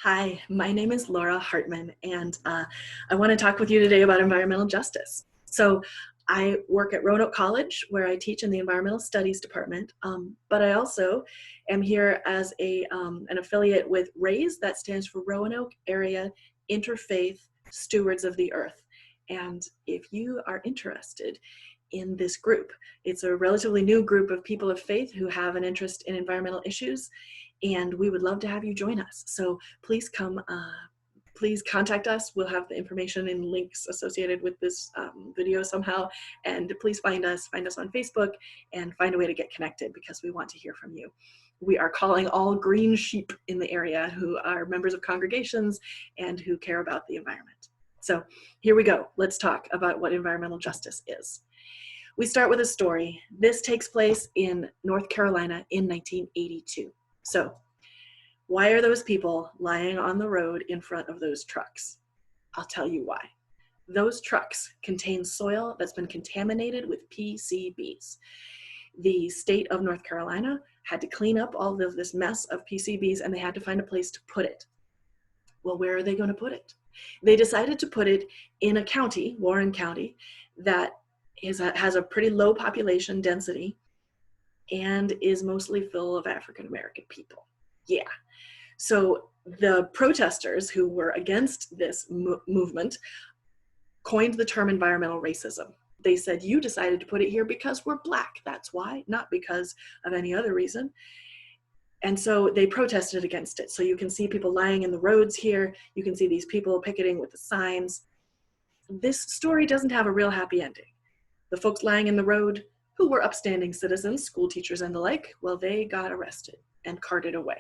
Hi, my name is Laura Hartman, and I want to talk with you today about environmental justice. So I work at Roanoke College, where I teach in the Environmental Studies Department, but I also am here as an affiliate with RAISE, that stands for Roanoke Area Interfaith Stewards of the Earth. And if you are interested in this group, it's a relatively new group of people of faith who have an interest in environmental issues, and we would love to have you join us. So please come, please contact us. We'll have the information and links associated with this video somehow. And please find us on Facebook, and find a way to get connected, because we want to hear from you. We are calling all green sheep in the area who are members of congregations and who care about the environment. So here we go. Let's talk about what environmental justice is. We start with a story. This takes place in North Carolina in 1982. So why are those people lying on the road in front of those trucks? I'll tell you why. Those trucks contain soil that's been contaminated with PCBs. The state of North Carolina had to clean up all of this mess of PCBs, and they had to find a place to put it. Well, where are they going to put it? They decided to put it in a county, Warren County, that has a pretty low population density and is mostly full of African American people. Yeah. So the protesters who were against this movement coined the term environmental racism. They said, you decided to put it here because we're Black. That's why, not because of any other reason. And so they protested against it. So you can see people lying in the roads here. You can see these people picketing with the signs. This story doesn't have a real happy ending. The folks lying in the road, who were upstanding citizens, school teachers and the like, well, they got arrested and carted away.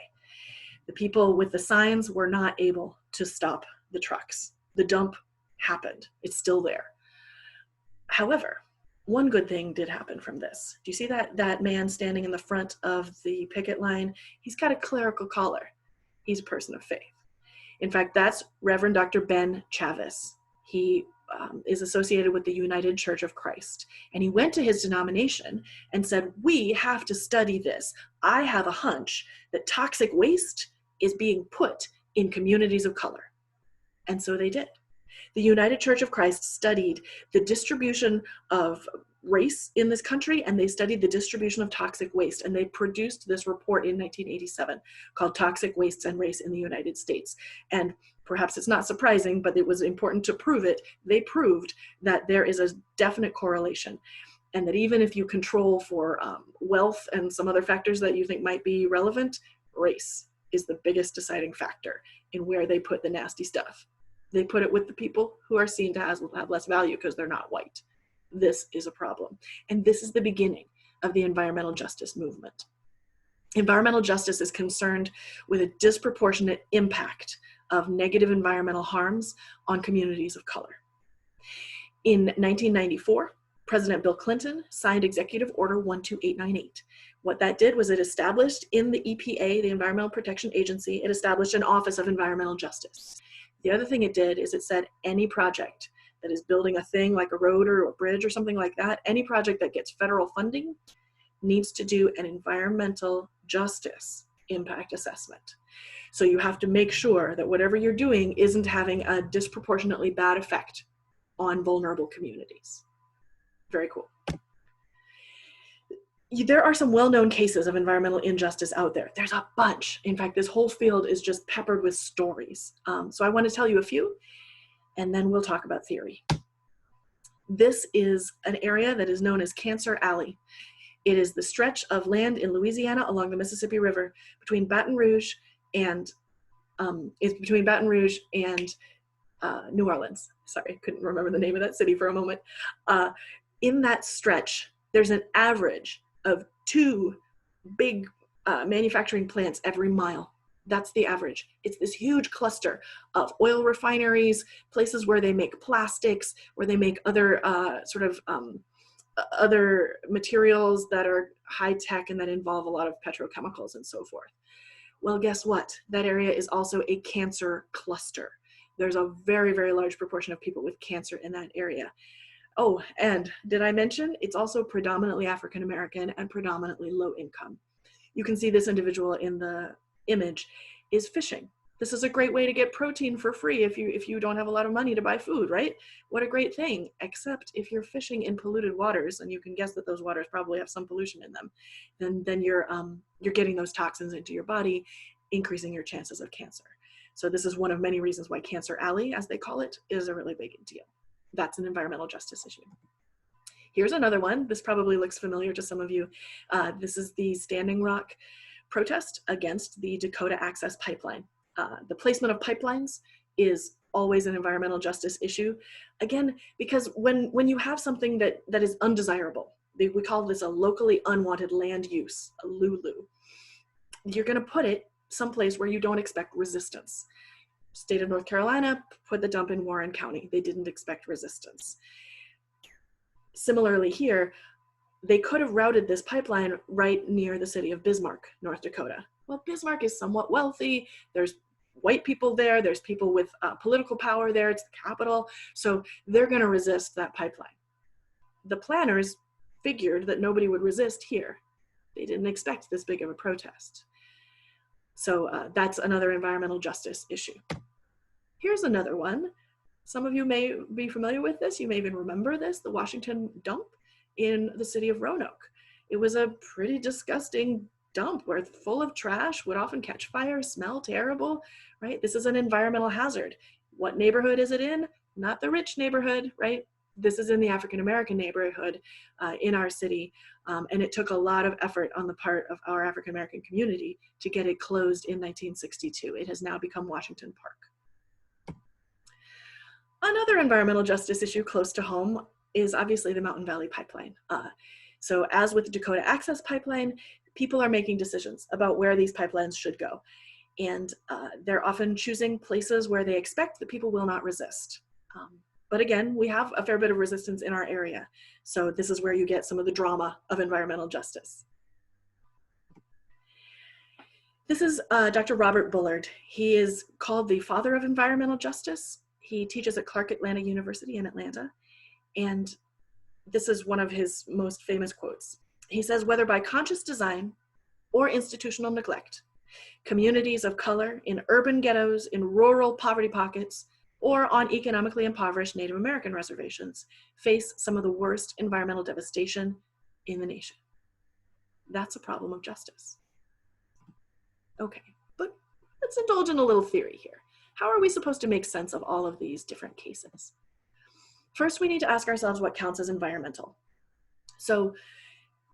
The people with the signs were not able to stop the trucks. The dump happened. It's still there. However, one good thing did happen from this. Do you see that man standing in the front of the picket line? He's got a clerical collar. He's a person of faith. In fact, that's Reverend Dr. Ben Chavis. He is associated with the United Church of Christ. And he went to his denomination and said, we have to study this. I have a hunch that toxic waste is being put in communities of color. And so they did. The United Church of Christ studied the distribution of race in this country, and they studied the distribution of toxic waste, and they produced this report in 1987 called Toxic Wastes and Race in the United States. And perhaps it's not surprising, but it was important to prove it. They proved that there is a definite correlation, and that even if you control for wealth and some other factors that you think might be relevant, race is the biggest deciding factor in where they put the nasty stuff. They put it with the people who are seen to have less value because they're not white. This is a problem. And this is the beginning of the environmental justice movement. Environmental justice is concerned with a disproportionate impact of negative environmental harms on communities of color. In 1994, President Bill Clinton signed Executive Order 12898. What that did was it established in the EPA, the Environmental Protection Agency, it established an Office of Environmental Justice. The other thing it did is it said any project that is building a thing like a road or a bridge or something like that, any project that gets federal funding needs to do an environmental justice impact assessment. So you have to make sure that whatever you're doing isn't having a disproportionately bad effect on vulnerable communities. Very cool. There are some well-known cases of environmental injustice out there. There's a bunch. In fact, this whole field is just peppered with stories. So I want to tell you a few, and then we'll talk about theory. This is an area that is known as Cancer Alley. It is the stretch of land in Louisiana along the Mississippi River between Baton Rouge and New Orleans. Sorry, I couldn't remember the name of that city for a moment. In that stretch, there's an average of 2 big manufacturing plants every mile. That's the average. It's this huge cluster of oil refineries, places where they make plastics, where they make other other materials that are high tech and that involve a lot of petrochemicals and so forth. Well, guess what? That area is also a cancer cluster. There's a very, very large proportion of people with cancer in that area. Oh, and did I mention it's also predominantly African American and predominantly low income? You can see this individual in the image is fishing. This is a great way to get protein for free if you don't have a lot of money to buy food, right? What a great thing, except if you're fishing in polluted waters, and you can guess that those waters probably have some pollution in them, then you're getting those toxins into your body, increasing your chances of cancer. So this is one of many reasons why Cancer Alley, as they call it, is a really big deal. That's an environmental justice issue. Here's another one. This probably looks familiar to some of you. This is the Standing Rock protest against the Dakota Access Pipeline. The placement of pipelines is always an environmental justice issue. Again, because when you have something that is undesirable, we call this a locally unwanted land use, a LULU, you're gonna put it someplace where you don't expect resistance. State of North Carolina put the dump in Warren County. They didn't expect resistance. Similarly here, they could have routed this pipeline right near the city of Bismarck, North Dakota. Well, Bismarck is somewhat wealthy. There's white people there. There's people with political power there. It's the capital. So they're going to resist that pipeline. The planners figured that nobody would resist here. They didn't expect this big of a protest. So that's another environmental justice issue. Here's another one. Some of you may be familiar with this. You may even remember this, the Washington dump in the city of Roanoke. It was a pretty disgusting dump where it's full of trash, would often catch fire, smell terrible, right? This is an environmental hazard. What neighborhood is it in? Not the rich neighborhood, right? This is in the African-American neighborhood in our city. And it took a lot of effort on the part of our African-American community to get it closed in 1962. It has now become Washington Park. Another environmental justice issue close to home is obviously the Mountain Valley Pipeline. So as with the Dakota Access Pipeline, people are making decisions about where these pipelines should go. And they're often choosing places where they expect that people will not resist. But again, we have a fair bit of resistance in our area. So this is where you get some of the drama of environmental justice. This is Dr. Robert Bullard. He is called the father of environmental justice. He teaches at Clark Atlanta University in Atlanta. And this is one of his most famous quotes. He says, whether by conscious design or institutional neglect, communities of color in urban ghettos, in rural poverty pockets, or on economically impoverished Native American reservations face some of the worst environmental devastation in the nation. That's a problem of justice. Okay, but let's indulge in a little theory here. How are we supposed to make sense of all of these different cases? First, we need to ask ourselves what counts as environmental. So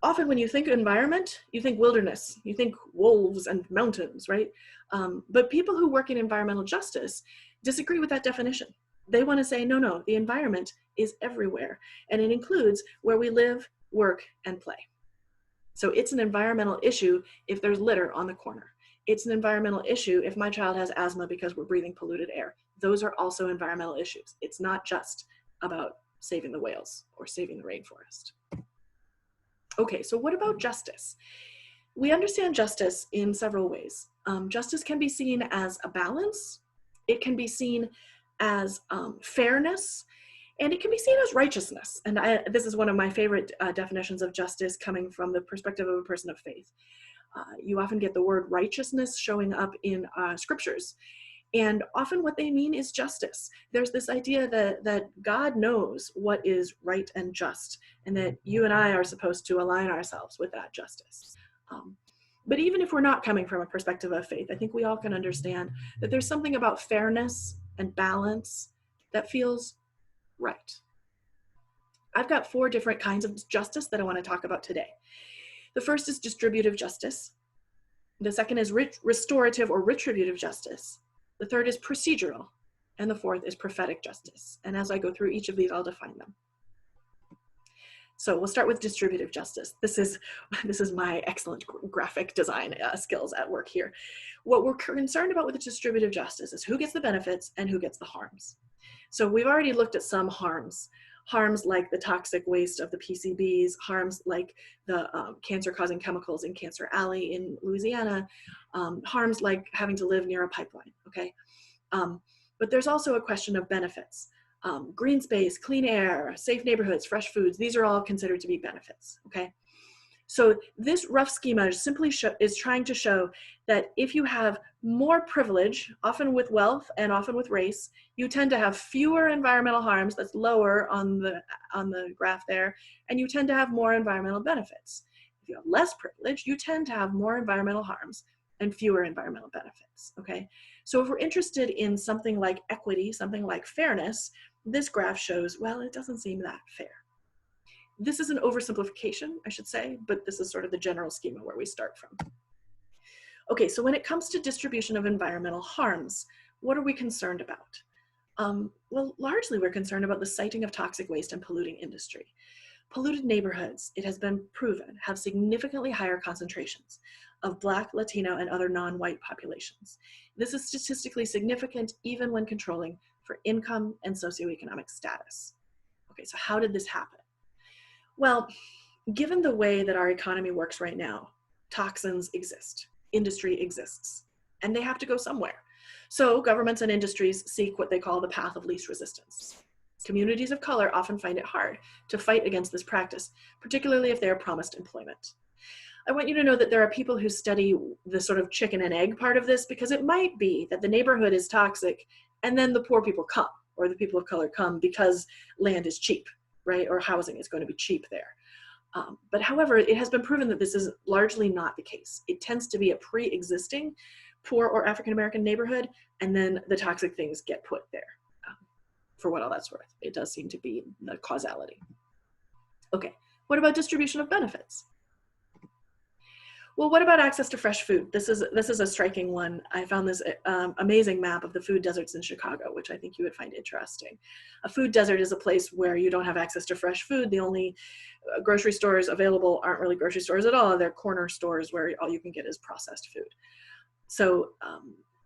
often when you think environment, you think wilderness, you think wolves and mountains, right? But people who work in environmental justice disagree with that definition. They want to say, no, the environment is everywhere, and it includes where we live, work, and play. So it's an environmental issue if there's litter on the corner. It's an environmental issue if my child has asthma because we're breathing polluted air. Those are also environmental issues. It's not just about saving the whales or saving the rainforest. Okay, so what about justice? We understand justice in several ways. Justice can be seen as a balance. It can be seen as fairness, and it can be seen as righteousness. And this is one of my favorite definitions of justice coming from the perspective of a person of faith. You often get the word righteousness showing up in scriptures. And often what they mean is justice. There's this idea that God knows what is right and just, and that you and I are supposed to align ourselves with that justice. But even if we're not coming from a perspective of faith, I think we all can understand that there's something about fairness and balance that feels right. I've got 4 different kinds of justice that I want to talk about today. The first is distributive justice. The second is restorative or retributive justice. The third is procedural. And the fourth is prophetic justice. And as I go through each of these, I'll define them. So we'll start with distributive justice. This is my excellent graphic design skills at work here. What we're concerned about with distributive justice is who gets the benefits and who gets the harms. So we've already looked at some harms. Harms like the toxic waste of the PCBs, harms like the cancer-causing chemicals in Cancer Alley in Louisiana, harms like having to live near a pipeline, okay? But there's also a question of benefits. Green space, clean air, safe neighborhoods, fresh foods, these are all considered to be benefits, okay? So this rough schema simply is trying to show that if you have more privilege, often with wealth and often with race, you tend to have fewer environmental harms. That's lower on the graph there, and you tend to have more environmental benefits. If you have less privilege, you tend to have more environmental harms and fewer environmental benefits, okay? So if we're interested in something like equity, something like fairness, this graph shows, well, it doesn't seem that fair. This is an oversimplification, I should say, but this is sort of the general schema where we start from. Okay, so when it comes to distribution of environmental harms, what are we concerned about? Well, largely we're concerned about the siting of toxic waste and polluting industry. Polluted neighborhoods, it has been proven, have significantly higher concentrations of Black, Latino, and other non-white populations. This is statistically significant even when controlling for income and socioeconomic status. Okay, so how did this happen? Well, given the way that our economy works right now, toxins exist, industry exists, and they have to go somewhere. So governments and industries seek what they call the path of least resistance. Communities of color often find it hard to fight against this practice, particularly if they are promised employment. I want you to know that there are people who study the sort of chicken and egg part of this, because it might be that the neighborhood is toxic and then the poor people come, or the people of color come because land is cheap, right? Or housing is going to be cheap there. But however, it has been proven that this is largely not the case. It tends to be a pre-existing poor or African-American neighborhood, and then the toxic things get put there. For what all that's worth, it does seem to be the causality. Okay, what about distribution of benefits? Well, what about access to fresh food? This is a striking one. I found this amazing map of the food deserts in Chicago, which I think you would find interesting. A food desert is a place where you don't have access to fresh food. The only grocery stores available aren't really grocery stores at all. They're corner stores where all you can get is processed food. So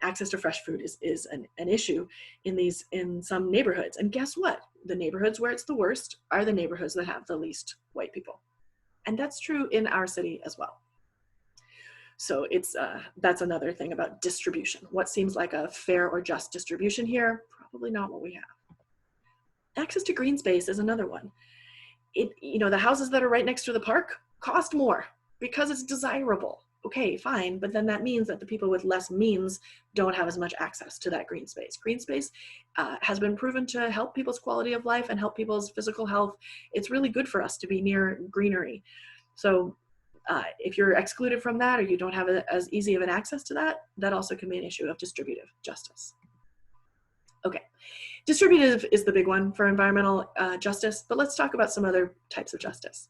access to fresh food is an issue in some neighborhoods. And guess what? The neighborhoods where it's the worst are the neighborhoods that have the least white people. And that's true in our city as well. So that's another thing about distribution. What seems like a fair or just distribution here? Probably not what we have. Access to green space is another one. The houses that are right next to the park cost more because it's desirable. Okay, fine, but then that means that the people with less means don't have as much access to that green space. Green space has been proven to help people's quality of life and help people's physical health. It's really good for us to be near greenery. So if you're excluded from that, or you don't have as easy of an access to that, that also can be an issue of distributive justice. Okay, distributive is the big one for environmental justice, but let's talk about some other types of justice.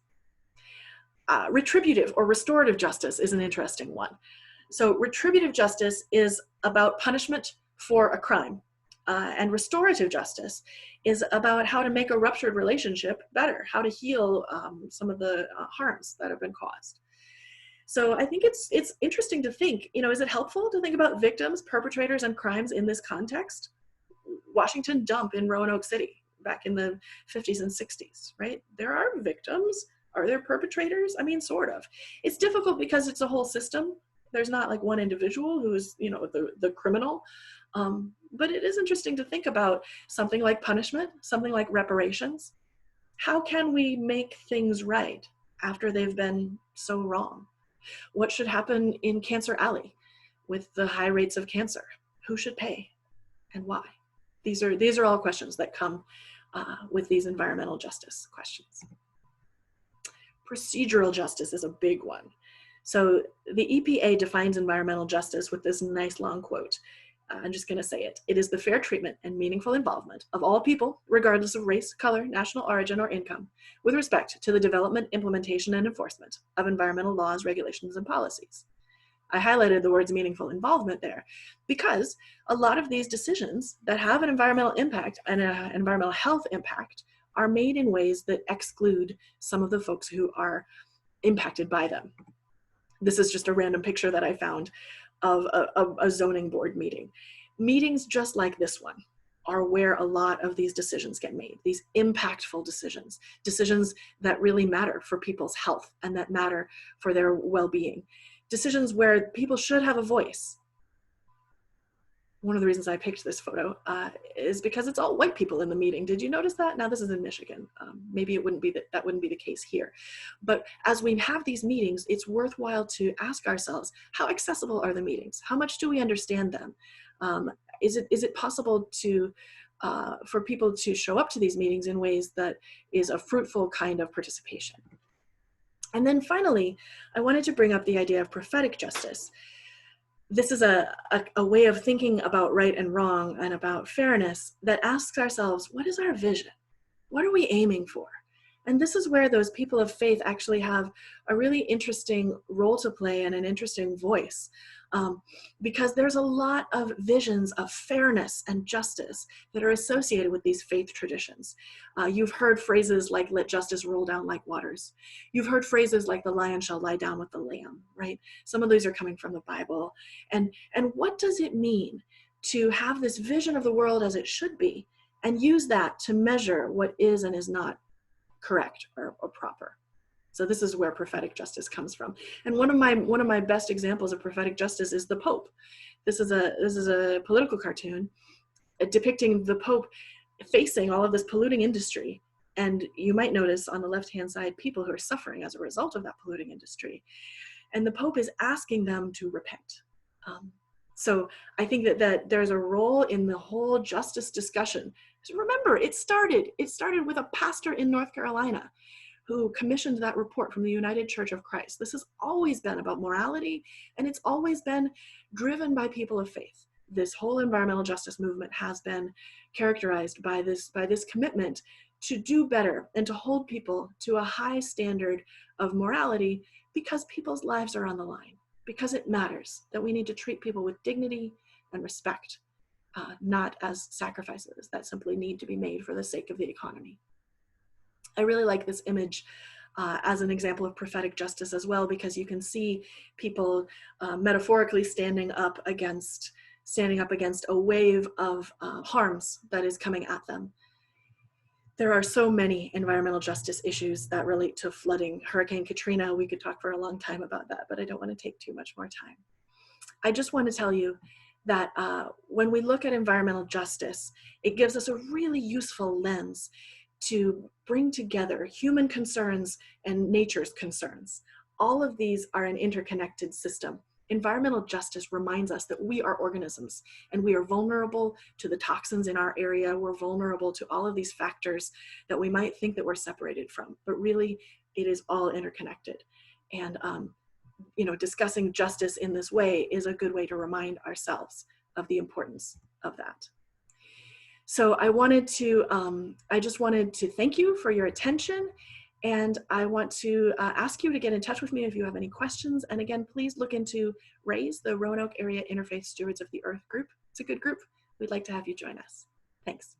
Retributive or restorative justice is an interesting one. So retributive justice is about punishment for a crime, and restorative justice is about how to make a ruptured relationship better, how to heal some of the harms that have been caused. So I think it's interesting to think, is it helpful to think about victims, perpetrators, and crimes in this context? Washington Dump in Roanoke City back in the 50s and 60s, right? There are victims. Are there perpetrators? I mean, sort of. It's difficult because it's a whole system. There's not like one individual who's, the criminal. But it is interesting to think about something like punishment, something like reparations. How can we make things right after they've been so wrong? What should happen in Cancer Alley with the high rates of cancer? Who should pay and why? These are all questions that come with these environmental justice questions. Procedural justice is a big one. So the EPA defines environmental justice with this nice long quote. I'm just going to say it. It is the fair treatment and meaningful involvement of all people, regardless of race, color, national origin, or income, with respect to the development, implementation, and enforcement of environmental laws, regulations, and policies. I highlighted the words meaningful involvement there because a lot of these decisions that have an environmental impact and an environmental health impact are made in ways that exclude some of the folks who are impacted by them. This is just a random picture that I found of a zoning board meeting. Meetings just like this one are where a lot of these decisions get made, these impactful decisions, decisions that really matter for people's health and that matter for their well-being, decisions where people should have a voice. one of the reasons I picked this photo is because it's all white people in the meeting. Did you notice that? Now, this is in Michigan. Maybe it wouldn't be that wouldn't be the case here. But as we have these meetings, it's worthwhile to ask ourselves, how accessible are the meetings? How much do we understand them? Is it possible to for people to show up to these meetings in ways that is a fruitful kind of participation? And then finally, I wanted to bring up the idea of prophetic justice. This is a way of thinking about right and wrong and about fairness that asks ourselves, what is our vision? What are we aiming for? And this is where those people of faith actually have a really interesting role to play and an interesting voice. Because there's a lot of visions of fairness and justice that are associated with these faith traditions. You've heard phrases like, let justice roll down like waters. You've heard phrases like, the lion shall lie down with the lamb, right? Some of these are coming from the Bible. And what does it mean to have this vision of the world as it should be and use that to measure what is and is not correct or proper? So this is where prophetic justice comes from. And one of my best examples of prophetic justice is the Pope. This is a political cartoon depicting the Pope facing all of this polluting industry. And you might notice on the left-hand side people who are suffering as a result of that polluting industry. And the Pope is asking them to repent. So I think that there's a role in the whole justice discussion. So remember, it started with a pastor in North Carolina who commissioned that report from the United Church of Christ. This has always been about morality, and it's always been driven by people of faith. This whole environmental justice movement has been characterized by this commitment to do better and to hold people to a high standard of morality because people's lives are on the line, because it matters that we need to treat people with dignity and respect, not as sacrifices that simply need to be made for the sake of the economy. I really like this image as an example of prophetic justice as well, because you can see people metaphorically standing up against a wave of harms that is coming at them. There are so many environmental justice issues that relate to flooding. Hurricane Katrina, we could talk for a long time about that, but I don't want to take too much more time. I just want to tell you that when we look at environmental justice, it gives us a really useful lens to bring together human concerns and nature's concerns. All of these are an interconnected system. Environmental justice reminds us that we are organisms and we are vulnerable to the toxins in our area. We're vulnerable to all of these factors that we might think that we're separated from, but really it is all interconnected. And discussing justice in this way is a good way to remind ourselves of the importance of that. So I just wanted to thank you for your attention, and I want to ask you to get in touch with me if you have any questions. And again, please look into RAISE, the Roanoke Area Interfaith Stewards of the Earth group. It's a good group. We'd like to have you join us. Thanks.